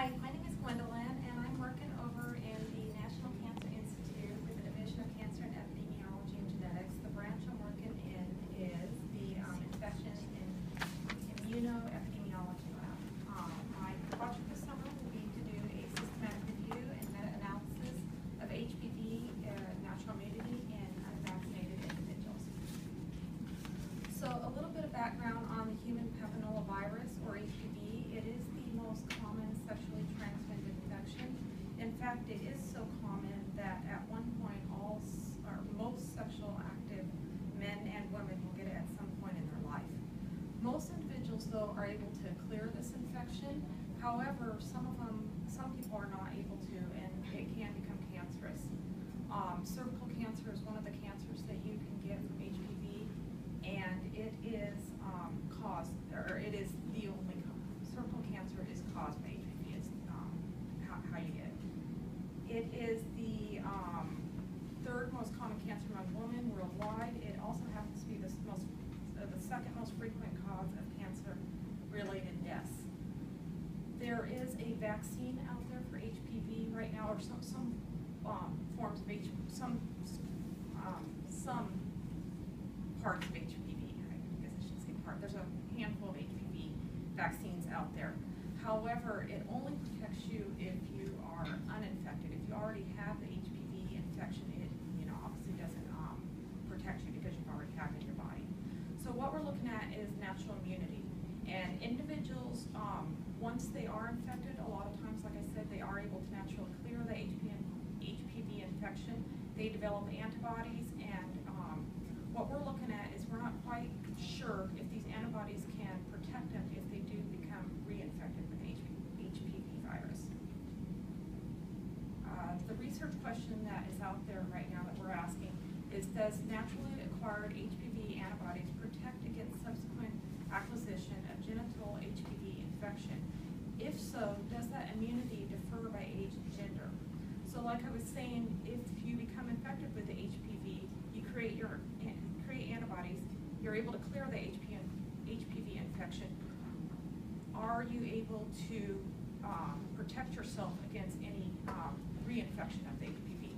Hi, my name is Gwendolyn, and I'm working over in the National Cancer Institute with the Division of Cancer and Epidemiology and Genetics. The branch I'm working in is the Infection and Immunoepidemiology lab. My project this summer will be to do a systematic review and meta-analysis of HPV natural immunity in unvaccinated individuals. So a little bit of background on the human papillomavirus, or HPV. It is the most common sexually transmitted infection. In fact, it is so common that at one point most sexual active men and women will get it at some point in their life. Most individuals, though, are able to clear this infection. However, some people are not able to, and it can become cancerous. Cervical cancer is one of the cancers that you can get from HPV, and it is it is the only cervical cancer is caused by HPV. Is how you get it. It is the third most common cancer among women worldwide. It also happens to be the second most frequent cause of cancer-related deaths. There is a vaccine out there for HPV right now, or some forms of HPV, some parts of HPV. I guess I shouldn't say part. There's a handful of HPV vaccines out there. However, it only protects you if you are uninfected. If you already have the HPV infection, it obviously doesn't protect you because you've already had it in your body. So what we're looking at is natural immunity. And individuals, once they are infected, a lot of times, like I said, they are able to naturally clear the HPV infection. They develop antibodies, and what we're looking at is we're not quite sure if these antibodies can protect them if they do become reinfected with HPV virus. The research question that is out there right now that we're asking is, does naturally acquired HPV antibodies protect against subsequent acquisition of genital HPV infection? If so, does that immunity differ by age and gender? So like I was saying, if you become infected with the HPV, you create antibodies, you're able to clear the HPV infection. Are you able to protect yourself against any reinfection of the HPV?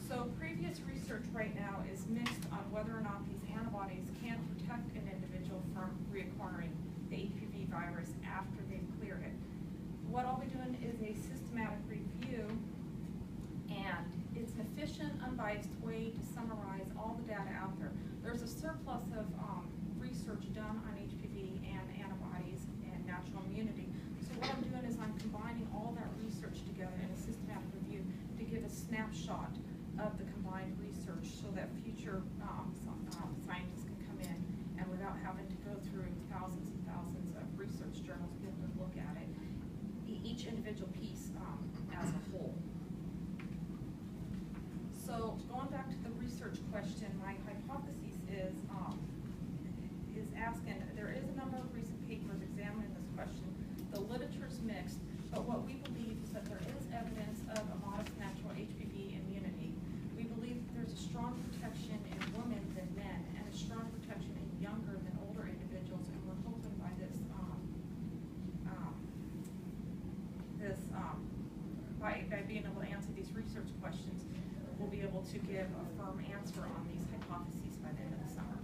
So previous research right now is mixed on whether or not these antibodies can protect an individual from reacquiring the HPV virus after they've cleared it. What I'll be doing is a systematic review, and it's an efficient, unbiased way to summarize all the data out there. There's a surplus of research done on HPV and antibodies and natural immunity. So what I'm doing is I'm combining all that research together in a systematic review to give a snapshot of the combined research so that future scientists can come in and, without having to go through thousands and thousands of research journals, be able to look at it, each individual piece as a whole. So going back to the research question, my hypothesis is asking, there is a number of recent papers examining this question. The literature's mixed, but what we believe is that there is evidence of a modest natural HPV immunity. We believe that there's a strong protection in women than men, and a strong protection in younger than older individuals, and we're hoping by by being able to answer these research questions, we'll be able to give a firm answer on these hypotheses by the end of the summer.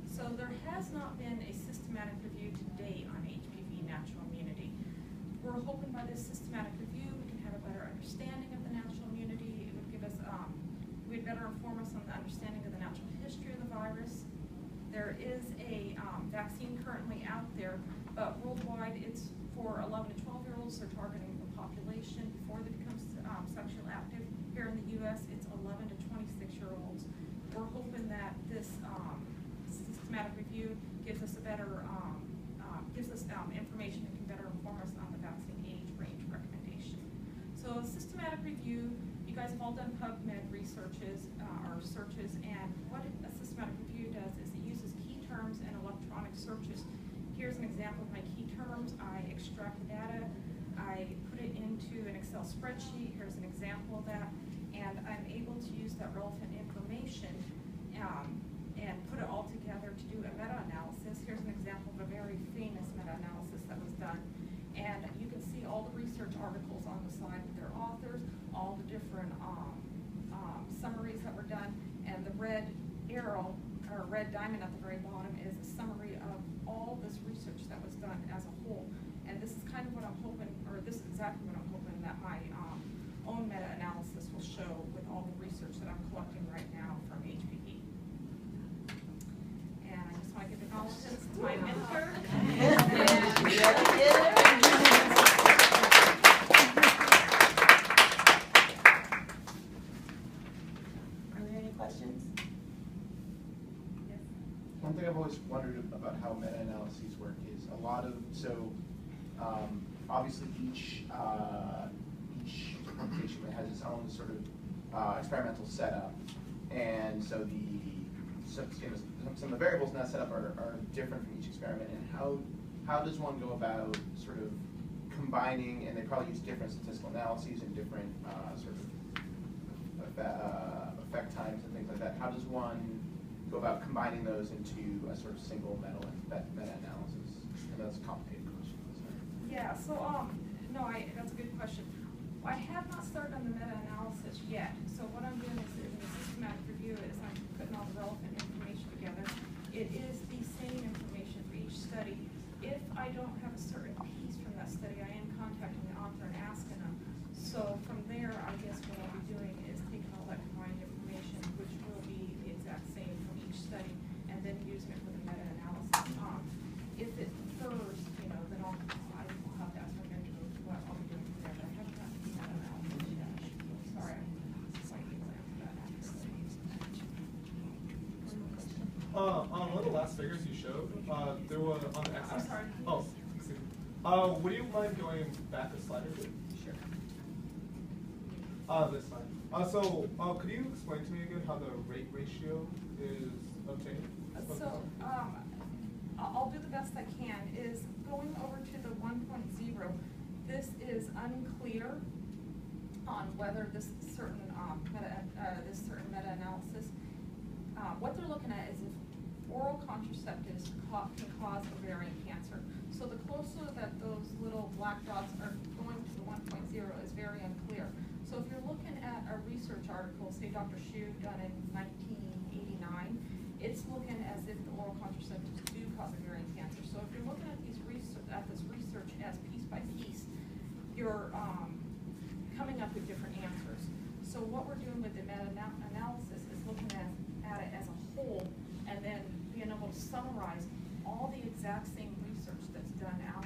So there has not been a systematic review to date on HPV natural immunity. We're hoping by this systematic review we can have a better understanding of the natural immunity. It would give us, it would better inform us on the understanding of the natural history of the virus. There is a vaccine currently out there, but worldwide it's for 11 to 12-year-olds. They're targeting the population before they become sexually active. Here in the U.S., it's 11 to 26-year-olds. We're hoping that this systematic review gives us a better, information that can better inform us on the vaccine age range recommendation. So systematic review, you guys have all done PubMed researches or searches, and what a systematic review does is it uses key terms and electronic searches. Here's an example of my key terms. I extract the data, I put it into an Excel spreadsheet. Here's an example of that, and I'm able to use that relevant information and put it all together to do a meta-analysis. Here's an example of a very famous meta-analysis that was done, and you can see all the articles on the side with their authors, all the different summaries that were done, and the red arrow, or red diamond at the very bottom is a summary of all this research that was done as a whole. And this is kind of what I'm hoping, or this is exactly what I'm hoping that my own meta-analysis will show with all the research that I'm collecting right now from HPV. And I just want to give acknowledgments to my mentor. Are there any questions? Yes. One thing I've always wondered about how meta-analyses work is a lot of, obviously each publication has its own sort of experimental setup, and so some of the variables in that setup are different from each experiment. And how does one go about sort of combining, and they probably use different statistical analyses and different sort of effect times and things like that. How does one go about combining those into a sort of single meta-analysis? And that's a complicated question. Yeah, so no, that's a good question. I have not started on the meta-analysis yet. So what I'm doing is in the systematic review is I'm putting all the relevant information together. It is the same information for each study. If I don't have a certain piece from that study, I am contacting the author and asking them. So from there, I guess what I'll be doing is taking all that combined information, which will be the exact same from each study, and then using it for the meta-analysis. If it differs, then I will have to ask my mentor what I'll be doing from there, but I haven't gotten to the meta-analysis yet. Sorry, I'm slightly late for that. On one of the last figures you showed, there was on the x-axis. I'm sorry. Oh, excuse me. Would you mind going back a slide or two? Sure. This slide. Could you explain to me again how the rate ratio is obtained? So, I'll do the best I can. Is going over to the 1.0. This is unclear on whether this certain meta-analysis. What they're looking at is if oral contraceptives can cause ovarian cancer. So the closer that those little black dots are going to the 1.0 is very unclear. So if you're looking at a research article, say Dr. Hsu done in 1989, it's looking as if the oral contraceptives do cause ovarian cancer. So if you're looking at this research as piece by piece, you're coming up with different answers. So what we're doing with the meta-analysis is looking at it as a whole, and then being able to summarize all the exact same research that's done out